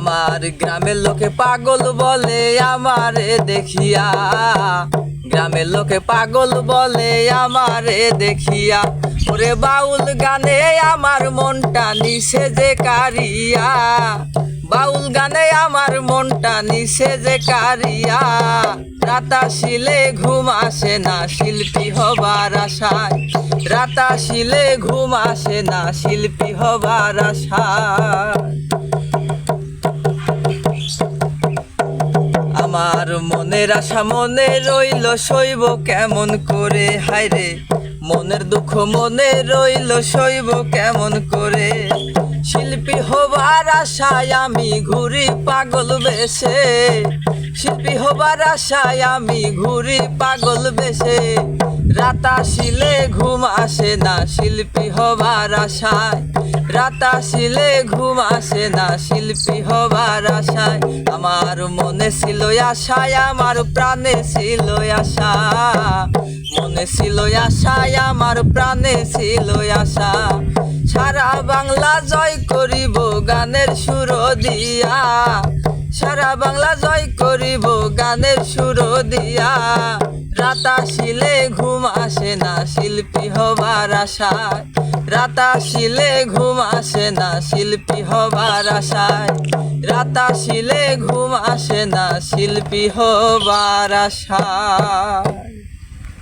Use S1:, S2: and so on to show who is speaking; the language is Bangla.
S1: আমার গ্রামের লোকে পাগল বলে আমারে দেখিয়া, গ্রামের লোকে পাগল বলে আমারে দেখিয়া। ওরে বাউল গানে আমার মনটা নিছে যে কারিয়া, বাউল গানে আমার মনটা নিছে যে কারিয়া। রাত আসিলে ঘুম আসে না শিল্পী হবার আশায়, রাত আসিলে ঘুম আসে না শিল্পী হবার আশায়। আমার মনের আশা মনে রইল সইব কেমন করে, হায়রে মনের দুঃখ মনে রইল সইব কেমন করে। শিল্পী হবার আশায় আমি ঘুরি পাগল বেশে, শিল্পী হবার আশায় আমি ঘুরি পাগল বেশে। রাত আসিলে ঘুম আসে না শিল্পী হবার আশায়, রাত আসিলে ঘুম আসে না শিল্পী হবার আশায়। আমার মনে ছিল আশায়, আমার প্রাণে ছিল আশা, মনে ছিল আশায় আমার প্রাণে ছিল আশা। সারা বাংলা জয় করিব গানের সুর দিয়া, সারা বাংলা জয় করিব গানের সুর দিয়া। রাত আসিলে ঘুম আসে না শিল্পী হবার আশায়, রাত আসিলে ঘুম আসে না শিল্পী হবার আশায়, রাত আসিলে ঘুম আসে না শিল্পী হবার আশায়।